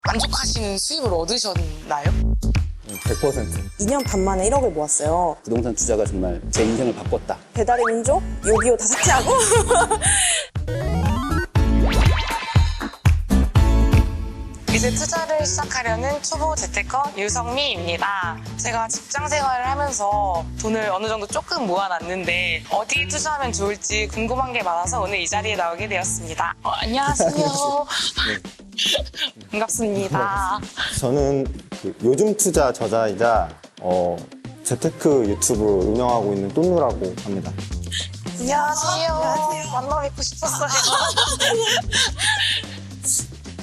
만족하시는 수입을 얻으셨나요? 100%. 2년 반 만에 1억을 모았어요. 부동산 투자가 정말 제 인생을 바꿨다. 배달의 민족, 요기요 다 삭제하고 이제 투자를 시작하려는 초보 재테커 유성미입니다. 제가 직장 생활을 하면서 돈을 어느 정도 조금 모아놨는데 어디에 투자하면 좋을지 궁금한 게 많아서 오늘 이 자리에 나오게 되었습니다. 안녕하세요. 반갑습니다. 저는 그 요즘 투자 저자이자 재테크 유튜브 운영하고 있는 똔누라고 합니다. 안녕하세요. 만나 뵙고 싶었어요.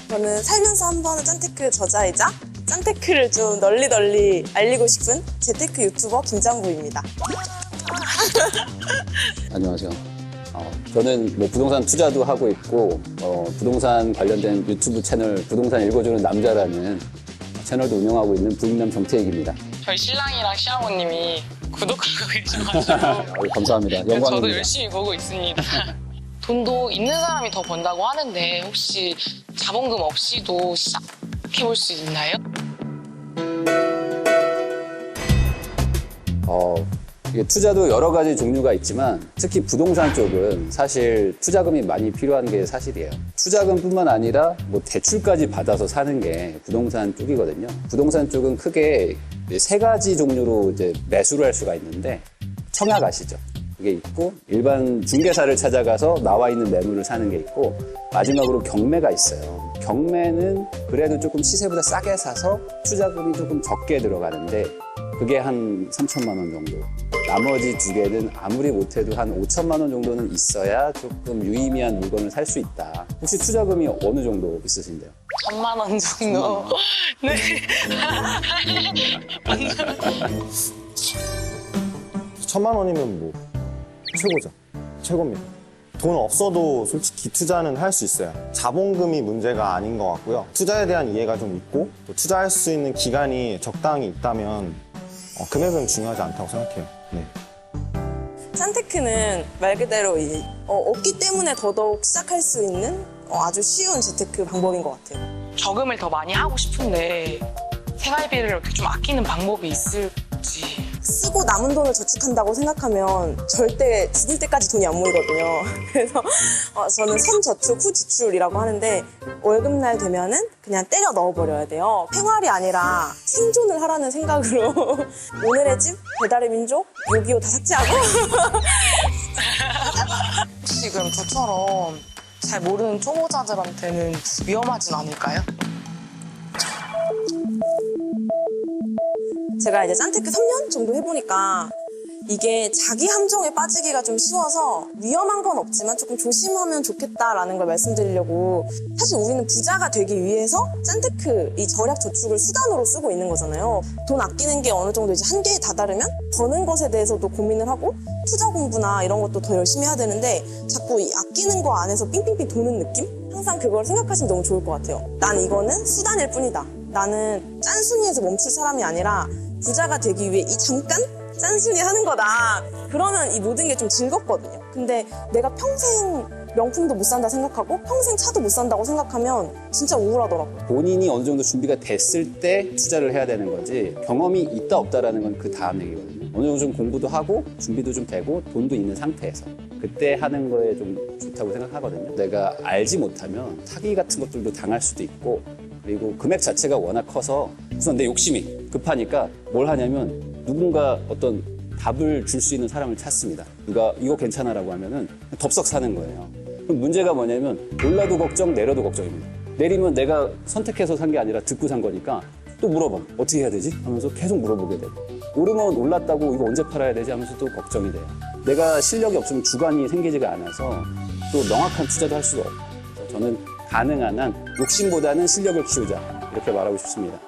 저는 살면서 한 번은 짠테크 저자이자 짠테크를 좀 널리 알리고 싶은 재테크 유튜버 김장구입니다. 안녕하세요. 저는 뭐 부동산 투자도 하고 있고 부동산 관련된 유튜브 채널 부동산 읽어주는 남자라는 채널도 운영하고 있는 부인남 정태익입니다. 저희 신랑이랑 시아버님이 구독하고 계셔가지고 감사합니다. 저도 영광입니다. 열심히 보고 있습니다. 돈도 있는 사람이 더 번다고 하는데 혹시 자본금 없이도 시작해볼 수 있나요? 이게 투자도 여러 가지 종류가 있지만 특히 부동산 쪽은 사실 투자금이 많이 필요한 게 사실이에요. 투자금뿐만 아니라 뭐 대출까지 받아서 사는 게 부동산 쪽이거든요. 부동산 쪽은 크게 세 가지 종류로 이제 매수를 할 수가 있는데 청약 아시죠? 그게 있고 일반 중개사를 찾아가서 나와 있는 매물을 사는 게 있고 마지막으로 경매가 있어요. 경매는 그래도 조금 시세보다 싸게 사서 투자금이 조금 적게 들어가는데 그게 한 3천만 원 정도. 나머지 두 개는 아무리 못해도 한 5천만 원 정도는 있어야 조금 유의미한 물건을 살 수 있다. 혹시 투자금이 어느 정도 있으신데요? 1,000만 원 정도. 네. 1,000만 원이면 뭐 최고죠. 최고입니다. 돈 없어도 솔직히 투자는 할 수 있어요. 자본금이 문제가 아닌 것 같고요. 투자에 대한 이해가 좀 있고 또 투자할 수 있는 기간이 적당히 있다면 금액은 중요하지 않다고 생각해요. 네. 짠테크는 말 그대로 없기 때문에 더더욱 시작할 수 있는 아주 쉬운 재테크 방법인 것 같아요. 저금을 더 많이 하고 싶은데 생활비를 이렇게 좀 아끼는 방법이 있을지. 쓰고 남은 돈을 저축한다고 생각하면 절대 죽을 때까지 돈이 안 모이거든요. 그래서 저는 선저축, 후지출이라고 하는데 월급날 되면은 그냥 때려 넣어버려야 돼요. 생활이 아니라 생존을 하라는 생각으로 오늘의 집, 배달의 민족, 요기요 다 삭제하고 혹시 그럼 저처럼 잘 모르는 초보자들한테는 위험하진 않을까요? 제가 이제 짠테크 3년 정도 해보니까 이게 자기 함정에 빠지기가 좀 쉬워서 위험한 건 없지만 조금 조심하면 좋겠다라는 걸 말씀드리려고. 사실 우리는 부자가 되기 위해서 짠테크 이 절약 저축을 수단으로 쓰고 있는 거잖아요. 돈 아끼는 게 어느 정도 이제 한계에 다다르면 버는 것에 대해서도 고민을 하고 투자 공부나 이런 것도 더 열심히 해야 되는데 자꾸 이 아끼는 거 안에서 삥삥삥 도는 느낌? 항상 그걸 생각하시면 너무 좋을 것 같아요. 난 이거는 수단일 뿐이다. 나는 짠순이에서 멈출 사람이 아니라 부자가 되기 위해 이 잠깐 짠순이 하는 거다. 그러면 이 모든 게 좀 즐겁거든요. 근데 내가 평생 명품도 못 산다 생각하고 평생 차도 못 산다고 생각하면 진짜 우울하더라고요. 본인이 어느 정도 준비가 됐을 때 투자를 해야 되는 거지 경험이 있다 없다라는 건 그 다음 얘기거든요. 어느 정도 좀 공부도 하고 준비도 좀 되고 돈도 있는 상태에서 그때 하는 거에 좀 좋다고 생각하거든요. 내가 알지 못하면 사기 같은 것들도 당할 수도 있고 그리고 금액 자체가 워낙 커서 우선 내 욕심이 급하니까 뭘 하냐면 누군가 어떤 답을 줄 수 있는 사람을 찾습니다. 누가 이거 괜찮아라고 하면은 덥석 사는 거예요. 그럼 문제가 뭐냐면 올라도 걱정, 내려도 걱정입니다. 내리면 내가 선택해서 산 게 아니라 듣고 산 거니까 또 물어봐. 어떻게 해야 되지? 하면서 계속 물어보게 되고 오르면 올랐다고 이거 언제 팔아야 되지? 하면서 또 걱정이 돼요. 내가 실력이 없으면 주관이 생기지가 않아서 또 명확한 투자도 할 수가 없고 저는 가능한 한 욕심보다는 실력을 키우자 이렇게 말하고 싶습니다.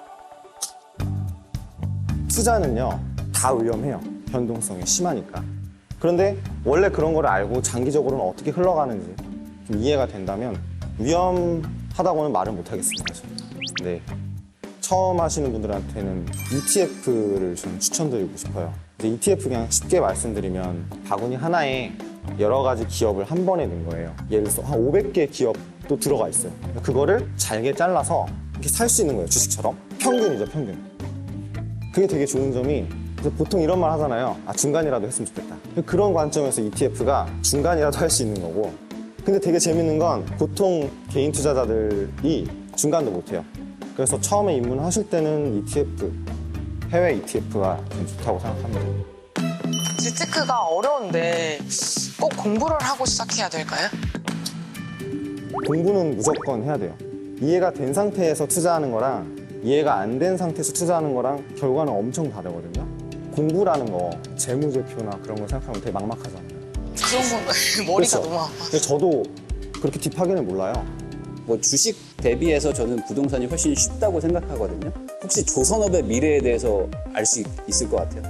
투자는요 다 위험해요. 변동성이 심하니까. 그런데 원래 그런 걸 알고 장기적으로는 어떻게 흘러가는지 좀 이해가 된다면 위험하다고는 말을 못 하겠습니다. 저는. 네. 처음 하시는 분들한테는 ETF를 좀 추천드리고 싶어요. ETF 그냥 쉽게 말씀드리면 바구니 하나에 여러 가지 기업을 한 번에 넣은 거예요. 예를 들어서 한 500개 기업도 들어가 있어요. 그거를 잘게 잘라서 이렇게 살 수 있는 거예요, 주식처럼. 평균이죠, 평균. 그게 되게 좋은 점이, 그래서 보통 이런 말 하잖아요. 아, 중간이라도 했으면 좋겠다. 그런 관점에서 ETF가 중간이라도 할 수 있는 거고. 근데 되게 재밌는 건 보통 개인 투자자들이 중간도 못 해요. 그래서 처음에 입문하실 때는 ETF, 해외 ETF가 좀 좋다고 생각합니다. 재테크가 어려운데 꼭 공부를 하고 시작해야 될까요? 공부는 무조건 해야 돼요. 이해가 된 상태에서 투자하는 거랑 이해가 안 된 상태에서 투자하는 거랑 결과는 엄청 다르거든요. 공부라는 거, 재무제표나 그런 걸 생각하면 되게 막막하잖아요. 그런 건 머리가 그렇죠? 너무 아파. 근데 저도 그렇게 딥하게는 몰라요. 뭐 주식 대비해서 저는 부동산이 훨씬 쉽다고 생각하거든요. 혹시 조선업의 미래에 대해서 알 수 있을 것 같아요.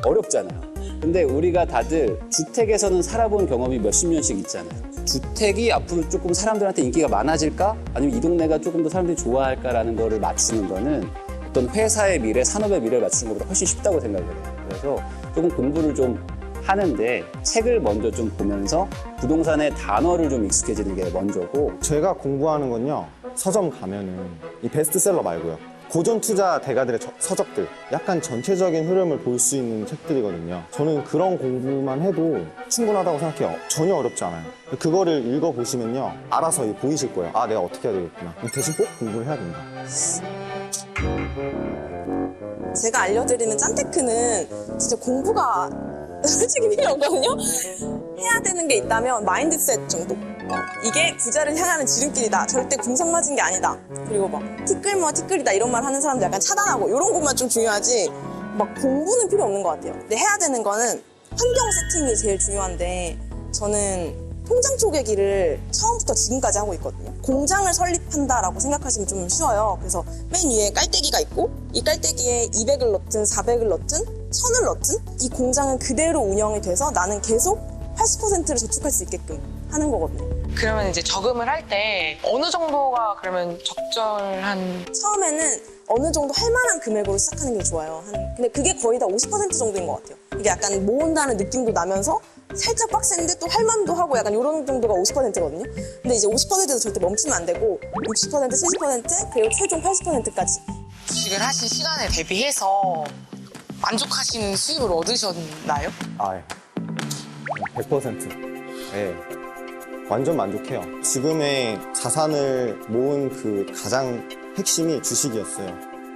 어렵잖아요. 근데 우리가 다들 주택에서는 살아본 경험이 몇십 년씩 있잖아요. 주택이 앞으로 조금 사람들한테 인기가 많아질까? 아니면 이 동네가 조금 더 사람들이 좋아할까라는 거를 맞추는 거는 어떤 회사의 미래, 산업의 미래를 맞추는 것보다 훨씬 쉽다고 생각을 해요. 그래서 조금 공부를 좀 하는데 책을 먼저 좀 보면서 부동산의 단어를 좀 익숙해지는 게 먼저고. 제가 공부하는 건요, 서점 가면은 이 베스트셀러 말고요, 고전 투자 대가들의 서적들, 약간 전체적인 흐름을 볼 수 있는 책들이거든요. 저는 그런 공부만 해도 충분하다고 생각해요. 전혀 어렵지 않아요. 그거를 읽어보시면요, 알아서 보이실 거예요. 아, 내가 어떻게 해야 되겠구나. 대신 꼭 공부를 해야 된다. 제가 알려드리는 짠테크는 진짜 공부가 솔직히 필요 없거든요. 해야 되는 게 있다면 마인드셋 정도. 이게 부자를 향하는 지름길이다. 절대 궁상맞은 게 아니다. 그리고 막 티끌모아 티끌이다 이런 말 하는 사람들 약간 차단하고 이런 것만 좀 중요하지 막 공부는 필요 없는 것 같아요. 근데 해야 되는 거는 환경 세팅이 제일 중요한데 저는 통장 쪼개기를 처음부터 지금까지 하고 있거든요. 공장을 설립한다라고 생각하시면 좀 쉬워요. 그래서 맨 위에 깔때기가 있고 이 깔때기에 200을 넣든 400을 넣든 1000을 넣든 이 공장은 그대로 운영이 돼서 나는 계속 80%를 저축할 수 있게끔 하는 거거든요. 그러면 이제 저금을 할 때 어느 정도가 그러면 적절한 처음에는 어느 정도 할 만한 금액으로 시작하는 게 좋아요. 근데 그게 거의 다 50% 정도인 것 같아요. 이게 약간 모은다는 느낌도 나면서 살짝 빡센데 또 할 만도 하고 약간 이런 정도가 50%거든요. 근데 이제 50%에서 절대 멈추면 안 되고 60%, 70% 그리고 최종 80%까지. 주식을 하신 시간에 대비해서 만족하시는 수입을 얻으셨나요? 아, 예. 100%. 예. 완전 만족해요. 지금의 자산을 모은 그 가장 핵심이 주식이었어요.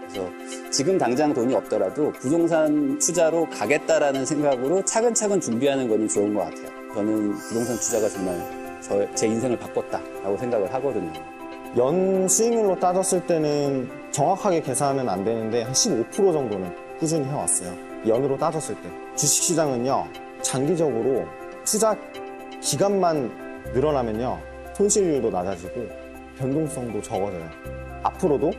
그래서 지금 당장 돈이 없더라도 부동산 투자로 가겠다라는 생각으로 차근차근 준비하는 거는 좋은 것 같아요. 저는 부동산 투자가 정말 제 인생을 바꿨다라고 생각을 하거든요. 연 수익률로 따졌을 때는 정확하게 계산은 안 되는데 한 15% 정도는 꾸준히 해왔어요. 연으로 따졌을 때. 주식시장은요, 장기적으로 투자 기간만 늘어나면요, 손실률도 낮아지고 변동성도 적어져요. 앞으로도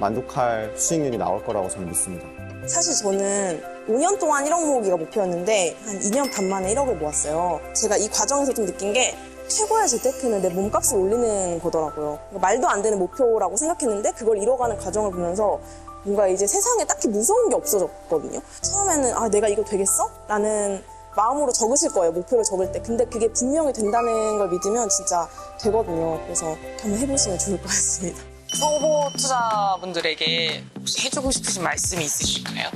만족할 수익률이 나올 거라고 저는 믿습니다. 사실 저는 5년 동안 1억 모으기가 목표였는데 한 2년 반 만에 1억을 모았어요. 제가 이 과정에서 좀 느낀 게 최고의 재테크는 내 몸값을 올리는 거더라고요. 말도 안 되는 목표라고 생각했는데 그걸 이뤄가는 과정을 보면서 뭔가 이제 세상에 딱히 무서운 게 없어졌거든요. 처음에는 아, 내가 이거 되겠어? 라는 마음으로 적으실 거예요, 목표를 적을 때. 근데 그게 분명히 된다는 걸 믿으면 진짜 되거든요. 그래서 한번 해보시면 좋을 것 같습니다. 초보 투자분들에게 혹시 해주고 싶으신 말씀이 있으실까요?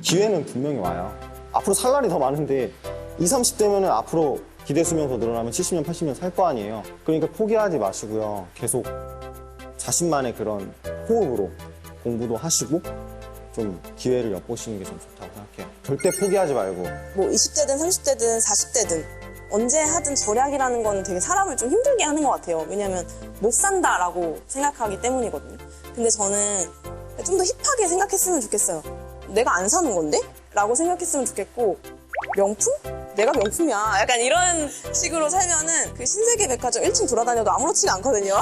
기회는 분명히 와요. 앞으로 살 날이 더 많은데 20, 30대면 앞으로 기대 수명 더 늘어나면 70년, 80년 살 거 아니에요. 그러니까 포기하지 마시고요. 계속 자신만의 그런 호흡으로 공부도 하시고 좀 기회를 엿보시는 게 좀 좋다고 생각해요. 절대 포기하지 말고. 뭐 20대든 30대든 40대든 언제 하든 절약이라는 건 되게 사람을 좀 힘들게 하는 것 같아요. 왜냐면 못 산다라고 생각하기 때문이거든요. 근데 저는 좀 더 힙하게 생각했으면 좋겠어요. 내가 안 사는 건데? 라고 생각했으면 좋겠고 명품? 내가 명품이야. 약간 이런 식으로 살면은 그 신세계 백화점 1층 돌아다녀도 아무렇지가 않거든요.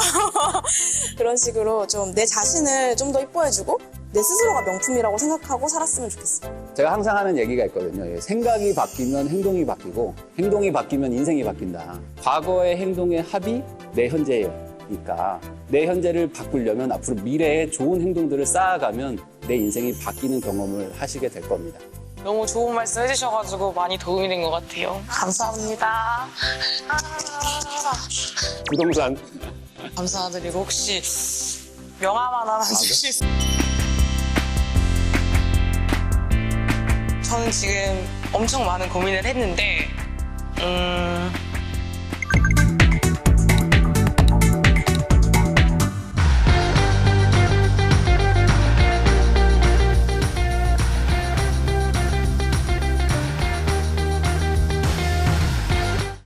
그런 식으로 좀 내 자신을 좀 더 이뻐해주고 내 스스로가 명품이라고 생각하고 살았으면 좋겠어요. 제가 항상 하는 얘기가 있거든요. 생각이 바뀌면 행동이 바뀌고 행동이 바뀌면 인생이 바뀐다. 과거의 행동의 합이 내 현재니까 내 현재를 바꾸려면 앞으로 미래에 좋은 행동들을 쌓아가면 내 인생이 바뀌는 경험을 하시게 될 겁니다. 너무 좋은 말씀 해주셔가지고 많이 도움이 된 것 같아요. 감사합니다. 부동산 감사드리고 혹시 명함 하나만 주실 수 저는 지금 엄청 많은 고민을 했는데